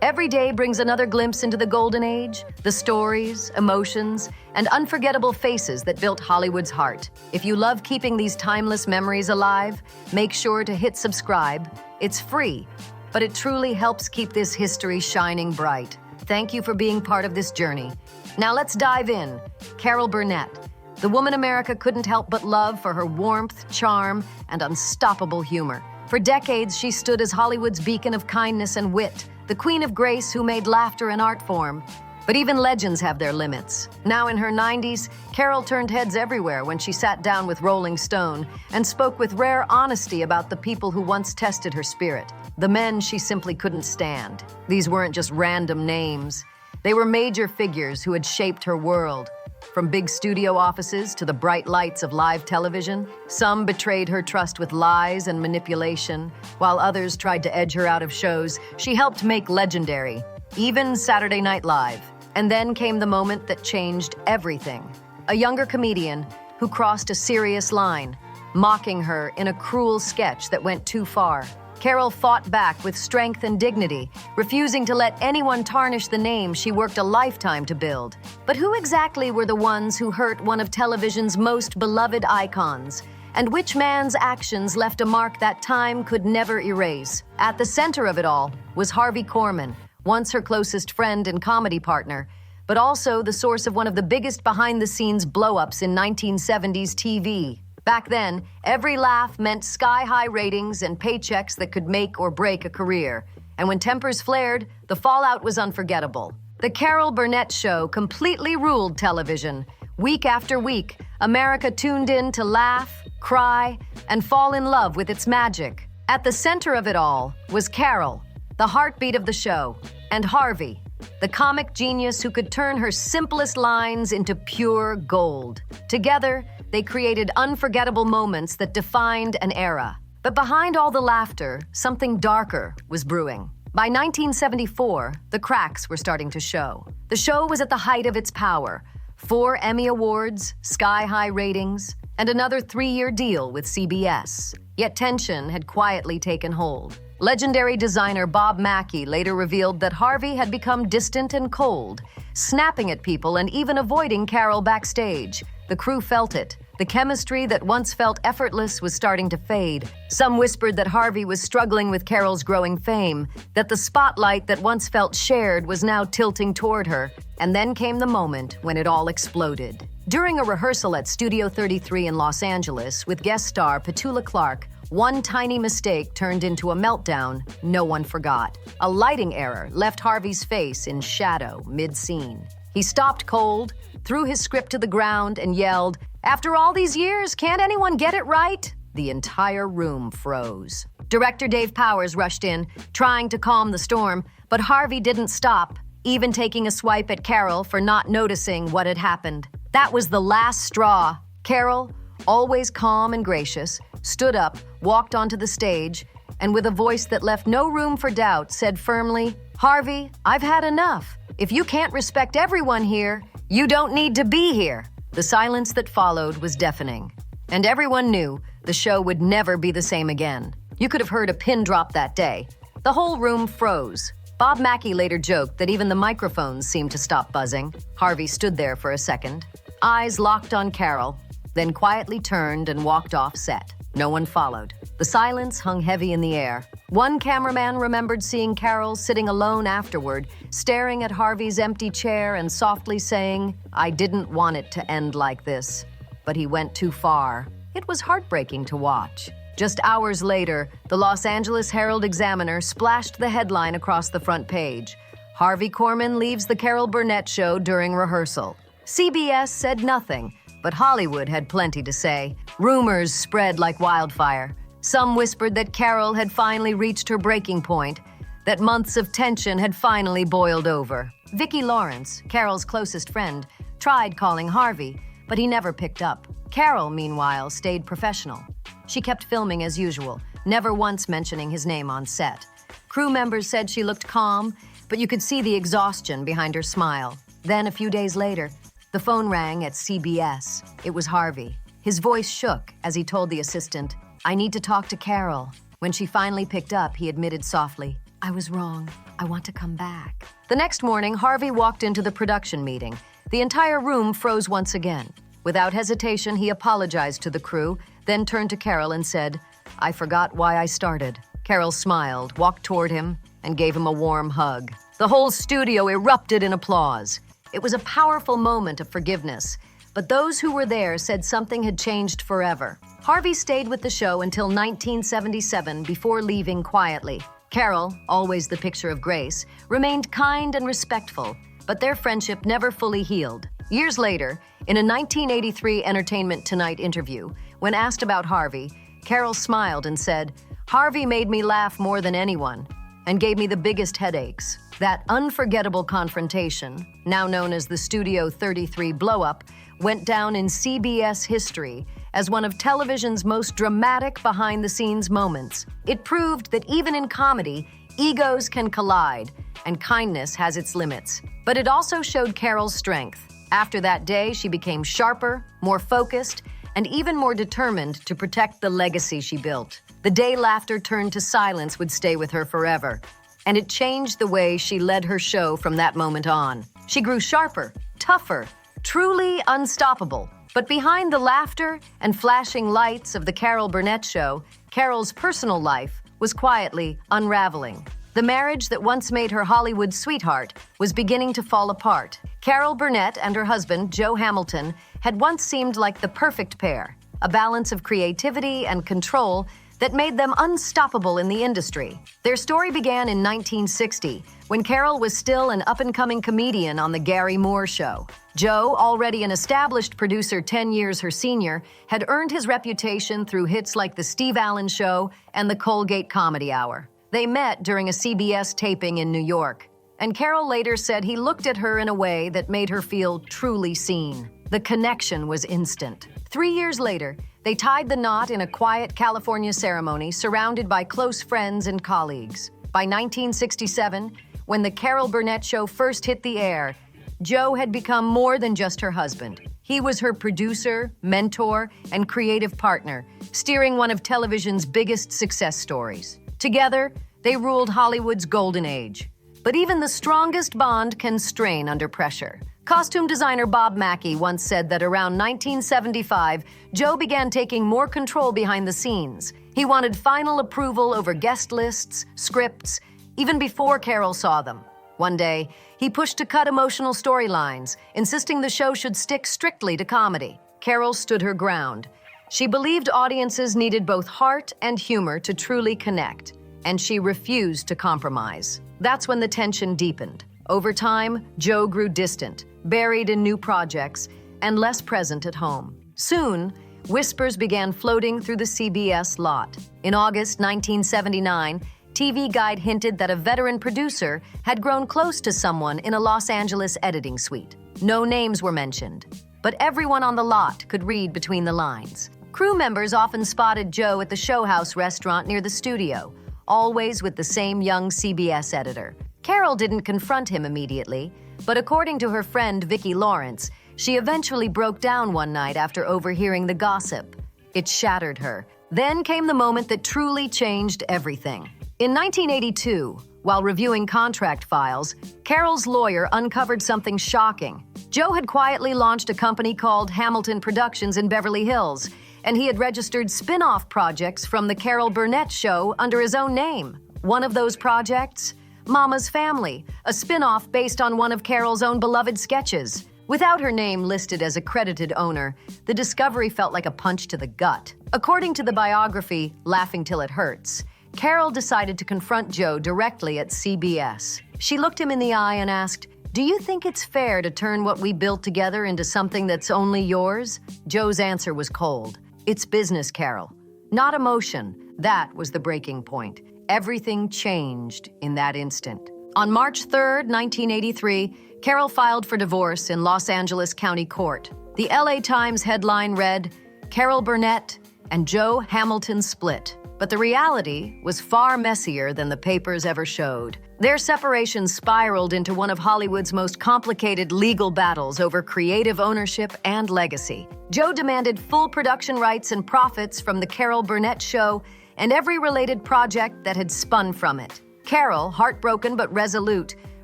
Every day brings another glimpse into the golden age, the stories, emotions, and unforgettable faces that built Hollywood's heart. If you love keeping these timeless memories alive, make sure to hit subscribe. It's free, but it truly helps keep this history shining bright. Thank you for being part of this journey. Now let's dive in. Carol Burnett, the woman America couldn't help but love for her warmth, charm, and unstoppable humor. For decades, she stood as Hollywood's beacon of kindness and wit, the queen of grace who made laughter an art form. But even legends have their limits. Now in her 90s, Carol turned heads everywhere when she sat down with Rolling Stone and spoke with rare honesty about the people who once tested her spirit, the men she simply couldn't stand. These weren't just random names. They were major figures who had shaped her world. From big studio offices to the bright lights of live television, some betrayed her trust with lies and manipulation, while others tried to edge her out of shows she helped make legendary, even Saturday Night Live. And then came the moment that changed everything. A younger comedian who crossed a serious line, mocking her in a cruel sketch that went too far. Carol fought back with strength and dignity, refusing to let anyone tarnish the name she worked a lifetime to build. But who exactly were the ones who hurt one of television's most beloved icons? And which man's actions left a mark that time could never erase? At the center of it all was Harvey Korman, once her closest friend and comedy partner, but also the source of one of the biggest behind-the-scenes blow-ups in 1970s TV. Back then, every laugh meant sky-high ratings and paychecks that could make or break a career. And when tempers flared, the fallout was unforgettable. The Carol Burnett Show completely ruled television. Week after week, America tuned in to laugh, cry, and fall in love with its magic. At the center of it all was Carol, the heartbeat of the show, and Harvey, the comic genius who could turn her simplest lines into pure gold. Together, they created unforgettable moments that defined an era. But behind all the laughter, something darker was brewing. By 1974, the cracks were starting to show. The show was at the height of its power. 4 Emmy Awards, sky-high ratings, and another 3-year deal with CBS. Yet tension had quietly taken hold. Legendary designer Bob Mackie later revealed that Harvey had become distant and cold, snapping at people and even avoiding Carol backstage. The crew felt it. The chemistry that once felt effortless was starting to fade. Some whispered that Harvey was struggling with Carol's growing fame, that the spotlight that once felt shared was now tilting toward her. And then came the moment when it all exploded. During a rehearsal at Studio 33 in Los Angeles with guest star Petula Clark, one tiny mistake turned into a meltdown no one forgot. A lighting error left Harvey's face in shadow mid-scene. He stopped cold, threw his script to the ground, and yelled, "After all these years, can't anyone get it right?" The entire room froze. Director Dave Powers rushed in, trying to calm the storm, but Harvey didn't stop, even taking a swipe at Carol for not noticing what had happened. That was the last straw. Carol, always calm and gracious, stood up, walked onto the stage, and with a voice that left no room for doubt, said firmly, "Harvey, I've had enough. If you can't respect everyone here, you don't need to be here." The silence that followed was deafening, and everyone knew the show would never be the same again. You could have heard a pin drop that day. The whole room froze. Bob Mackie later joked that even the microphones seemed to stop buzzing. Harvey stood there for a second, eyes locked on Carol, then quietly turned and walked off set. No one followed. The silence hung heavy in the air. One cameraman remembered seeing Carol sitting alone afterward, staring at Harvey's empty chair and softly saying, "I didn't want it to end like this." But he went too far. It was heartbreaking to watch. Just hours later, the Los Angeles Herald-Examiner splashed the headline across the front page. Harvey Korman leaves the Carol Burnett Show during rehearsal. CBS said nothing, but Hollywood had plenty to say. Rumors spread like wildfire. Some whispered that Carol had finally reached her breaking point, that months of tension had finally boiled over. Vicki Lawrence, Carol's closest friend, tried calling Harvey, but he never picked up. Carol, meanwhile, stayed professional. She kept filming as usual, never once mentioning his name on set. Crew members said she looked calm, but you could see the exhaustion behind her smile. Then, a few days later, the phone rang at CBS. It was Harvey. His voice shook as he told the assistant, "I need to talk to Carol." When she finally picked up, he admitted softly, "I was wrong. I want to come back. The next morning, Harvey walked into the production meeting. The entire room froze once again. Without hesitation, he apologized to the crew, then turned to Carol and said, "I forgot why I started." Carol smiled, walked toward him, and gave him a warm hug. The whole studio erupted in applause. It was a powerful moment of forgiveness, but those who were there said something had changed forever. Harvey stayed with the show until 1977 before leaving quietly. Carol, always the picture of grace, remained kind and respectful, but their friendship never fully healed. Years later, in a 1983 Entertainment Tonight interview, when asked about Harvey, Carol smiled and said, "Harvey made me laugh more than anyone and gave me the biggest headaches." That unforgettable confrontation, now known as the Studio 33 blowup, went down in CBS history as one of television's most dramatic behind-the-scenes moments. It proved that even in comedy, egos can collide and kindness has its limits. But it also showed Carol's strength. After that day, she became sharper, more focused, and even more determined to protect the legacy she built. The day laughter turned to silence would stay with her forever, and it changed the way she led her show from that moment on. She grew sharper, tougher, truly unstoppable. But behind the laughter and flashing lights of the Carol Burnett show, Carol's personal life was quietly unraveling. The marriage that once made her Hollywood sweetheart was beginning to fall apart. Carol Burnett and her husband, Joe Hamilton, had once seemed like the perfect pair, a balance of creativity and control that made them unstoppable in the industry. Their story began in 1960, when Carol was still an up-and-coming comedian on The Garry Moore Show. Joe, already an established producer 10 years her senior, had earned his reputation through hits like The Steve Allen Show and The Colgate Comedy Hour. They met during a CBS taping in New York, and Carol later said he looked at her in a way that made her feel truly seen. The connection was instant. 3 years later, they tied the knot in a quiet California ceremony surrounded by close friends and colleagues. By 1967, when The Carol Burnett Show first hit the air, Joe had become more than just her husband. He was her producer, mentor, and creative partner, steering one of television's biggest success stories. Together, they ruled Hollywood's golden age. But even the strongest bond can strain under pressure. Costume designer Bob Mackie once said that around 1975, Joe began taking more control behind the scenes. He wanted final approval over guest lists, scripts, even before Carol saw them. One day, he pushed to cut emotional storylines, insisting the show should stick strictly to comedy. Carol stood her ground. She believed audiences needed both heart and humor to truly connect, and she refused to compromise. That's when the tension deepened. Over time, Joe grew distant, buried in new projects, and less present at home. Soon, whispers began floating through the CBS lot. In August 1979, TV Guide hinted that a veteran producer had grown close to someone in a Los Angeles editing suite. No names were mentioned, but everyone on the lot could read between the lines. Crew members often spotted Joe at the Show House restaurant near the studio, always with the same young CBS editor. Carol didn't confront him immediately, but according to her friend Vicki Lawrence, she eventually broke down one night after overhearing the gossip. It shattered her. Then came the moment that truly changed everything. In 1982, while reviewing contract files, Carol's lawyer uncovered something shocking. Joe had quietly launched a company called Hamilton Productions in Beverly Hills, and he had registered spin-off projects from The Carol Burnett Show under his own name. One of those projects? Mama's Family, a spin-off based on one of Carol's own beloved sketches. Without her name listed as a credited owner, the discovery felt like a punch to the gut. According to the biography, Laughing Till It Hurts, Carol decided to confront Joe directly at CBS. She looked him in the eye and asked, "Do you think it's fair to turn what we built together into something that's only yours?" Joe's answer was cold. "It's business, Carol, not emotion." That was the breaking point. Everything changed in that instant. On March 3rd, 1983, Carol filed for divorce in Los Angeles County Court. The LA Times headline read, "Carol Burnett and Joe Hamilton split." But the reality was far messier than the papers ever showed. Their separation spiraled into one of Hollywood's most complicated legal battles over creative ownership and legacy. Joe demanded full production rights and profits from The Carol Burnett Show and every related project that had spun from it. Carol, heartbroken but resolute,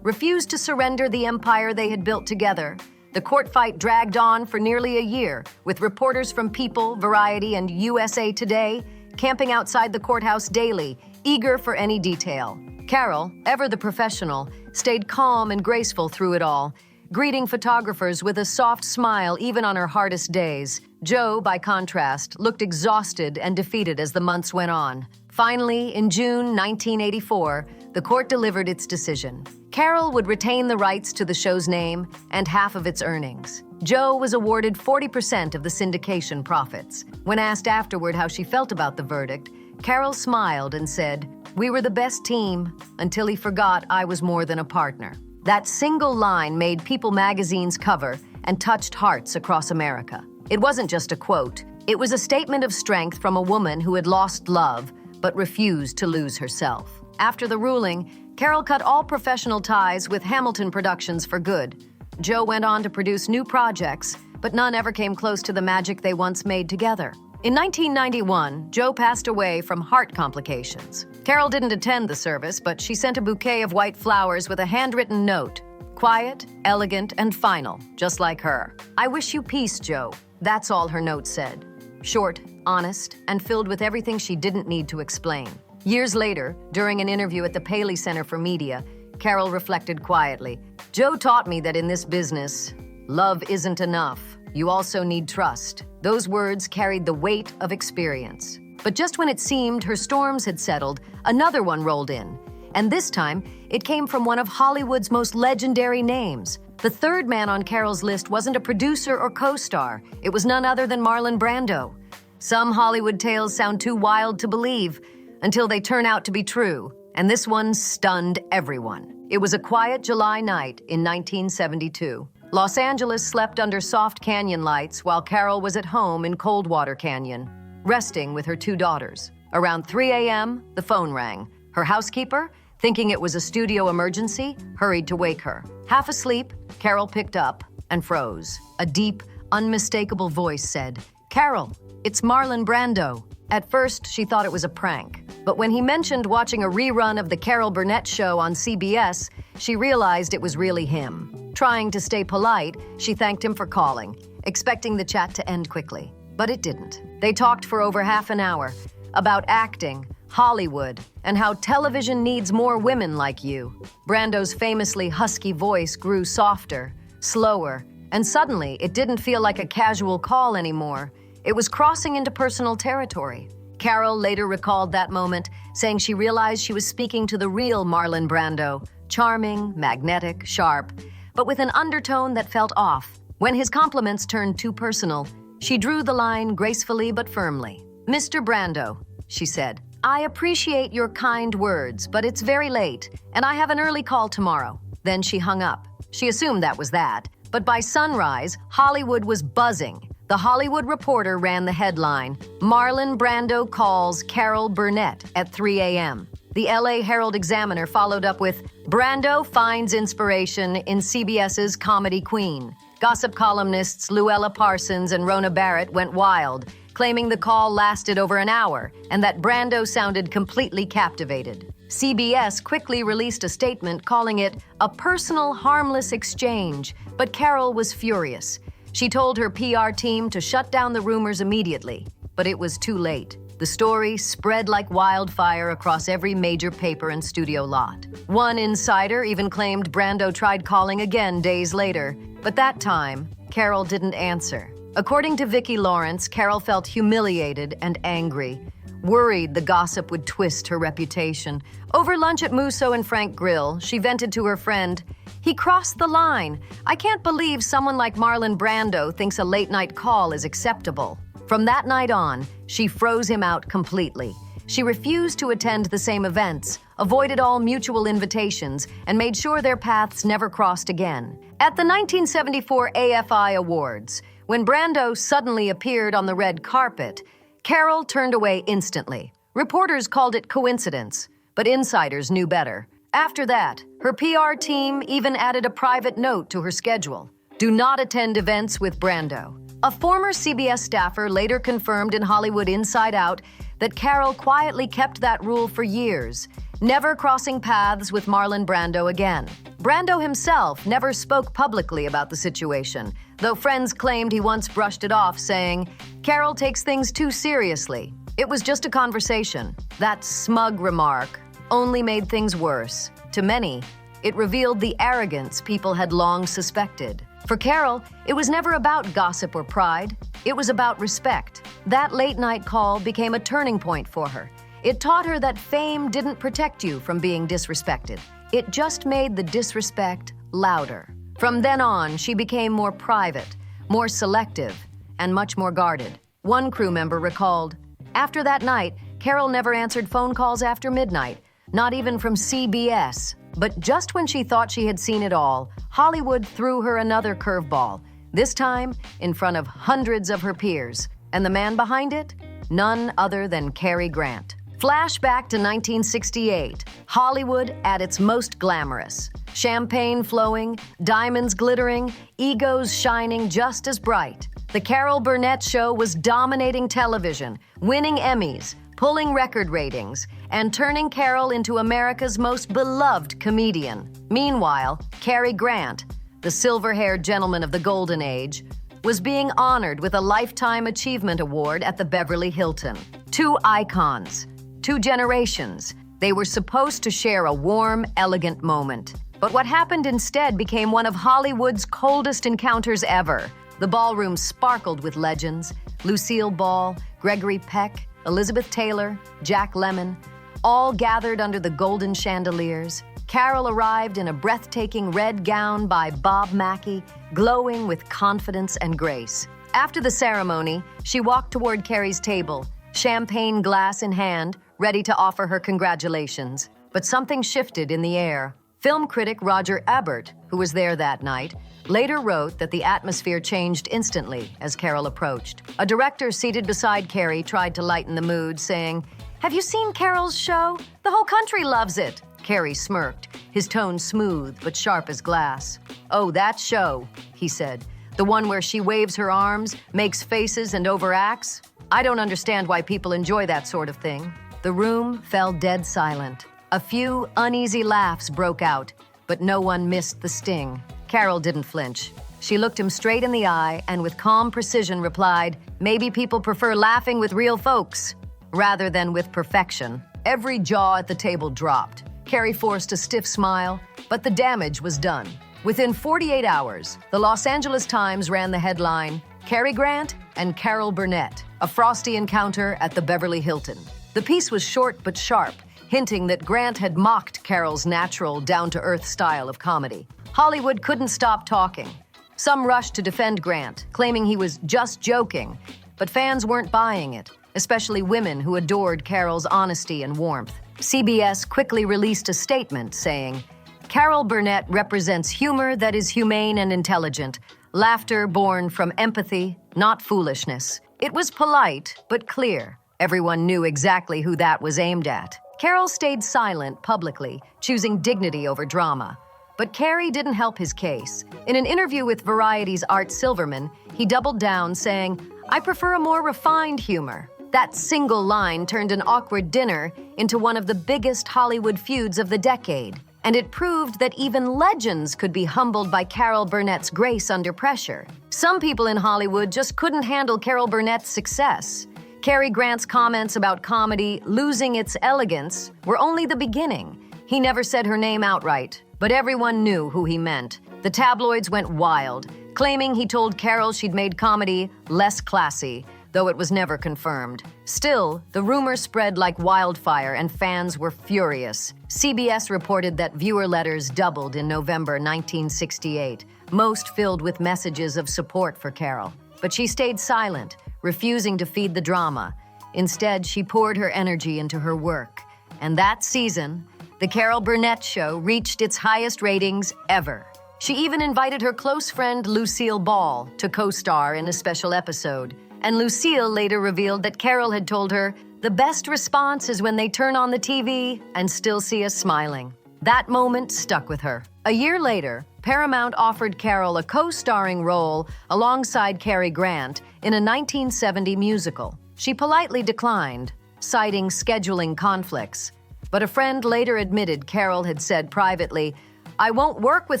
refused to surrender the empire they had built together. The court fight dragged on for nearly a year, with reporters from People, Variety, and USA Today camping outside the courthouse daily, eager for any detail. Carol, ever the professional, stayed calm and graceful through it all, greeting photographers with a soft smile even on her hardest days. Joe, by contrast, looked exhausted and defeated as the months went on. Finally, in June 1984, the court delivered its decision. Carol would retain the rights to the show's name and half of its earnings. Joe was awarded 40% of the syndication profits. When asked afterward how she felt about the verdict, Carol smiled and said, "We were the best team until he forgot I was more than a partner." That single line made People magazine's cover and touched hearts across America. It wasn't just a quote. It was a statement of strength from a woman who had lost love but refused to lose herself. After the ruling, Carol cut all professional ties with Hamilton Productions for good. Joe went on to produce new projects, but none ever came close to the magic they once made together. In 1991, Joe passed away from heart complications. Carol didn't attend the service, but she sent a bouquet of white flowers with a handwritten note. Quiet, elegant, and final, just like her. "I wish you peace, Joe." That's all her note said. Short, honest, and filled with everything she didn't need to explain. Years later, during an interview at the Paley Center for Media, Carol reflected quietly, "Joe taught me that in this business, love isn't enough. You also need trust." Those words carried the weight of experience. But just when it seemed her storms had settled, another one rolled in. And this time, it came from one of Hollywood's most legendary names. The third man on Carol's list wasn't a producer or co-star. It was none other than Marlon Brando. Some Hollywood tales sound too wild to believe until they turn out to be true. And this one stunned everyone. It was a quiet July night in 1972. Los Angeles slept under soft canyon lights while Carol was at home in Coldwater Canyon, resting with her two daughters. Around 3 a.m., the phone rang. Her housekeeper, thinking it was a studio emergency, hurried to wake her. Half asleep, Carol picked up and froze. A deep, unmistakable voice said, "Carol, it's Marlon Brando." At first, she thought it was a prank. But when he mentioned watching a rerun of the Carol Burnett show on CBS, she realized it was really him. Trying to stay polite, she thanked him for calling, expecting the chat to end quickly. But it didn't. They talked for over half an hour about acting, Hollywood, and how television needs more women like you. Brando's famously husky voice grew softer, slower, and suddenly it didn't feel like a casual call anymore. It was crossing into personal territory. Carol later recalled that moment, saying she realized she was speaking to the real Marlon Brando, charming, magnetic, sharp, but with an undertone that felt off. When his compliments turned too personal, she drew the line gracefully but firmly. "Mr. Brando," she said, "I appreciate your kind words, but it's very late, and I have an early call tomorrow." Then she hung up. She assumed that was that. But by sunrise, Hollywood was buzzing. The Hollywood Reporter ran the headline, "Marlon Brando calls Carol Burnett at 3 a.m." The LA Herald Examiner followed up with, "Brando finds inspiration in CBS's Comedy Queen." Gossip columnists Luella Parsons and Rona Barrett went wild, claiming the call lasted over an hour and that Brando sounded completely captivated. CBS quickly released a statement calling it a personal, harmless exchange, but Carol was furious. She told her PR team to shut down the rumors immediately, but it was too late. The story spread like wildfire across every major paper and studio lot. One insider even claimed Brando tried calling again days later, but that time, Carol didn't answer. According to Vicki Lawrence, Carol felt humiliated and angry, worried the gossip would twist her reputation. Over lunch at Musso and Frank Grill, she vented to her friend, "He crossed the line. I can't believe someone like Marlon Brando thinks a late-night call is acceptable." From that night on, she froze him out completely. She refused to attend the same events, avoided all mutual invitations, and made sure their paths never crossed again. At the 1974 AFI Awards, when Brando suddenly appeared on the red carpet, Carol turned away instantly. Reporters called it coincidence, but insiders knew better. After that, her PR team even added a private note to her schedule. "Do not attend events with Brando." A former CBS staffer later confirmed in Hollywood Inside Out that Carol quietly kept that rule for years, never crossing paths with Marlon Brando again. Brando himself never spoke publicly about the situation, though friends claimed he once brushed it off, saying, "Carol takes things too seriously. It was just a conversation." That smug remark only made things worse. To many, it revealed the arrogance people had long suspected. For Carol, it was never about gossip or pride. It was about respect. That late-night call became a turning point for her. It taught her that fame didn't protect you from being disrespected. It just made the disrespect louder. From then on, she became more private, more selective, and much more guarded. One crew member recalled, "After that night, Carol never answered phone calls after midnight, not even from CBS. But just when she thought she had seen it all, Hollywood threw her another curveball, this time in front of hundreds of her peers. And the man behind it? None other than Cary Grant." Flashback to 1968, Hollywood at its most glamorous. Champagne flowing, diamonds glittering, egos shining just as bright. The Carol Burnett Show was dominating television, winning Emmys, pulling record ratings, and turning Carol into America's most beloved comedian. Meanwhile, Cary Grant, the silver-haired gentleman of the Golden Age, was being honored with a Lifetime Achievement Award at the Beverly Hilton. Two icons, two generations. They were supposed to share a warm, elegant moment. But what happened instead became one of Hollywood's coldest encounters ever. The ballroom sparkled with legends: Lucille Ball, Gregory Peck, Elizabeth Taylor, Jack Lemmon, all gathered under the golden chandeliers. Carol arrived in a breathtaking red gown by Bob Mackie, glowing with confidence and grace. After the ceremony, she walked toward Cary's table, champagne glass in hand, ready to offer her congratulations. But something shifted in the air. Film critic Roger Ebert, who was there that night, later wrote that the atmosphere changed instantly as Carol approached. A director seated beside Cary tried to lighten the mood, saying, "Have you seen Carol's show? The whole country loves it." Cary smirked, his tone smooth but sharp as glass. "Oh, that show," he said. "The one where she waves her arms, makes faces, and overacts? I don't understand why people enjoy that sort of thing." The room fell dead silent. A few uneasy laughs broke out, but no one missed the sting. Carol didn't flinch. She looked him straight in the eye and with calm precision replied, "Maybe people prefer laughing with real folks rather than with perfection." Every jaw at the table dropped. Cary forced a stiff smile, but the damage was done. Within 48 hours, the Los Angeles Times ran the headline, "Cary Grant and Carol Burnett, a frosty encounter at the Beverly Hilton." The piece was short but sharp, hinting that Grant had mocked Carol's natural, down-to-earth style of comedy. Hollywood couldn't stop talking. Some rushed to defend Grant, claiming he was just joking, but fans weren't buying it, especially women who adored Carol's honesty and warmth. CBS quickly released a statement saying, "Carol Burnett represents humor that is humane and intelligent, laughter born from empathy, not foolishness." It was polite, but clear. Everyone knew exactly who that was aimed at. Carol stayed silent publicly, choosing dignity over drama. But Cary didn't help his case. In an interview with Variety's Art Silverman, he doubled down, saying, "I prefer a more refined humor." That single line turned an awkward dinner into one of the biggest Hollywood feuds of the decade. And it proved that even legends could be humbled by Carol Burnett's grace under pressure. Some people in Hollywood just couldn't handle Carol Burnett's success. Cary Grant's comments about comedy losing its elegance were only the beginning. He never said her name outright, but everyone knew who he meant. The tabloids went wild, claiming he told Carol she'd made comedy less classy, though it was never confirmed. Still, the rumor spread like wildfire and fans were furious. CBS reported that viewer letters doubled in November 1968, most filled with messages of support for Carol. But she stayed silent, refusing to feed the drama. Instead, she poured her energy into her work. And that season, The Carol Burnett Show reached its highest ratings ever. She even invited her close friend Lucille Ball to co-star in a special episode. And Lucille later revealed that Carol had told her, "The best response is when they turn on the TV and still see us smiling." That moment stuck with her. A year later, Paramount offered Carol a co-starring role alongside Cary Grant in a 1970 musical. She politely declined, citing scheduling conflicts. But a friend later admitted Carol had said privately, "I won't work with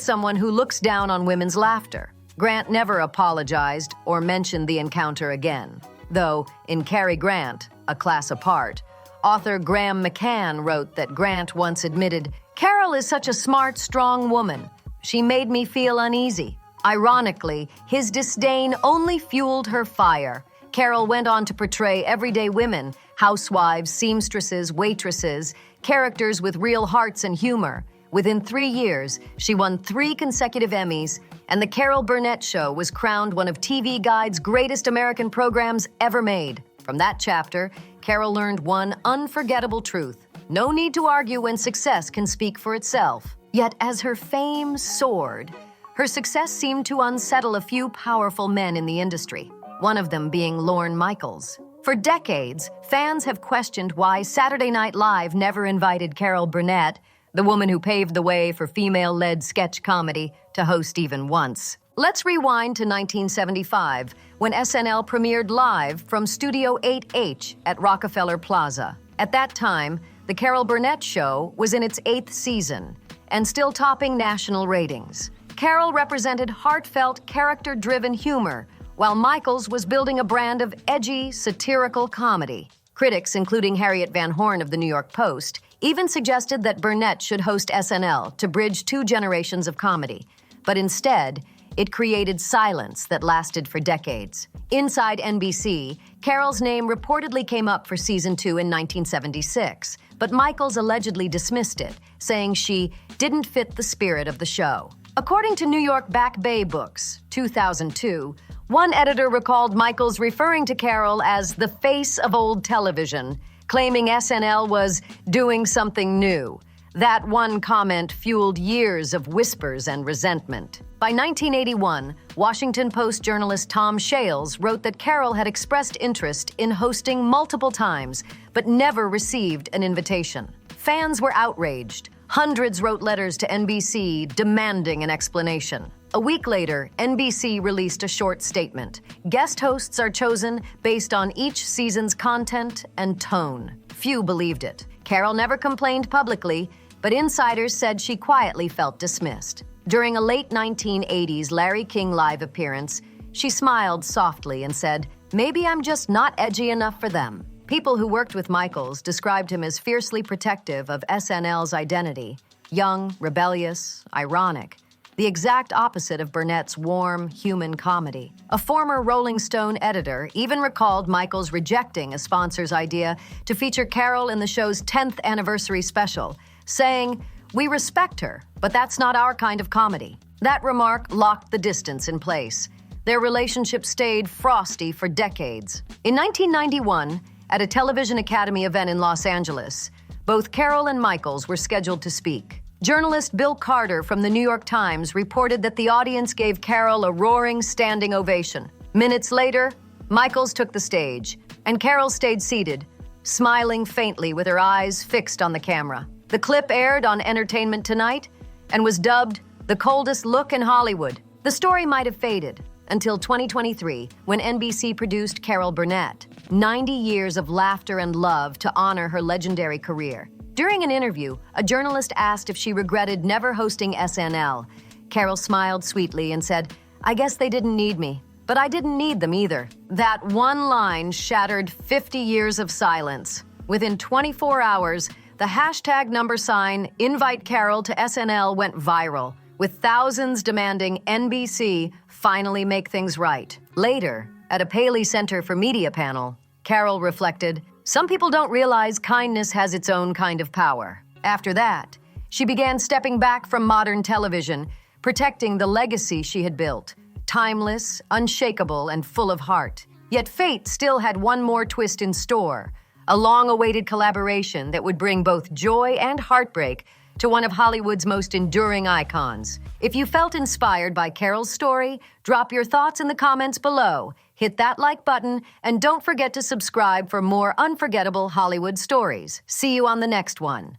someone who looks down on women's laughter." Grant never apologized or mentioned the encounter again. Though, in Cary Grant, A Class Apart, author Graham McCann wrote that Grant once admitted, "Carol is such a smart, strong woman. She made me feel uneasy." Ironically, his disdain only fueled her fire. Carol went on to portray everyday women, housewives, seamstresses, waitresses, characters with real hearts and humor. Within 3 years, she won 3 consecutive Emmys, and The Carol Burnett Show was crowned one of TV Guide's greatest American programs ever made. From that chapter, Carol learned one unforgettable truth: no need to argue when success can speak for itself. Yet as her fame soared, her success seemed to unsettle a few powerful men in the industry, one of them being Lorne Michaels. For decades, fans have questioned why Saturday Night Live never invited Carol Burnett, the woman who paved the way for female-led sketch comedy, to host even once. Let's rewind to 1975, when SNL premiered live from Studio 8H at Rockefeller Plaza. At that time, The Carol Burnett Show was in its 8th season and still topping national ratings. Carol represented heartfelt, character-driven humor, while Michaels was building a brand of edgy, satirical comedy. Critics, including Harriet Van Horn of the New York Post, even suggested that Burnett should host SNL to bridge 2 generations of comedy. But instead, it created silence that lasted for decades. Inside NBC, Carol's name reportedly came up for season 2 in 1976, but Michaels allegedly dismissed it, saying she didn't fit the spirit of the show. According to New York Back Bay Books, 2002, one editor recalled Michaels referring to Carol as the face of old television, claiming SNL was doing something new. That one comment fueled years of whispers and resentment. By 1981, Washington Post journalist Tom Shales wrote that Carol had expressed interest in hosting multiple times, but never received an invitation. Fans were outraged. Hundreds wrote letters to NBC demanding an explanation. A week later, NBC released a short statement. Guest hosts are chosen based on each season's content and tone. Few believed it. Carol never complained publicly, but insiders said she quietly felt dismissed. During a late 1980s Larry King Live appearance, she smiled softly and said, "Maybe I'm just not edgy enough for them." People who worked with Michaels described him as fiercely protective of SNL's identity, young, rebellious, ironic, the exact opposite of Burnett's warm, human comedy. A former Rolling Stone editor even recalled Michaels rejecting a sponsor's idea to feature Carol in the show's 10th anniversary special, saying, "We respect her, but that's not our kind of comedy." That remark locked the distance in place. Their relationship stayed frosty for decades. In 1991, at a Television Academy event in Los Angeles, both Carol and Michaels were scheduled to speak. Journalist Bill Carter from the New York Times reported that the audience gave Carol a roaring standing ovation. Minutes later, Michaels took the stage, and Carol stayed seated, smiling faintly with her eyes fixed on the camera. The clip aired on Entertainment Tonight and was dubbed the coldest look in Hollywood. The story might have faded until 2023, when NBC produced Carol Burnett, 90 years of laughter and love to honor her legendary career. During an interview, a journalist asked if she regretted never hosting SNL. Carol smiled sweetly and said, "I guess they didn't need me, but I didn't need them either." That one line shattered 50 years of silence. Within 24 hours, the #sign Invite Carol to SNL went viral, with thousands demanding NBC finally make things right. Later, at a Paley Center for Media panel, Carol reflected, "Some people don't realize kindness has its own kind of power." After that, she began stepping back from modern television, protecting the legacy she had built, timeless, unshakable, and full of heart. Yet fate still had one more twist in store, a long-awaited collaboration that would bring both joy and heartbreak to one of Hollywood's most enduring icons. If you felt inspired by Carol's story, drop your thoughts in the comments below. Hit that like button, and don't forget to subscribe for more unforgettable Hollywood stories. See you on the next one.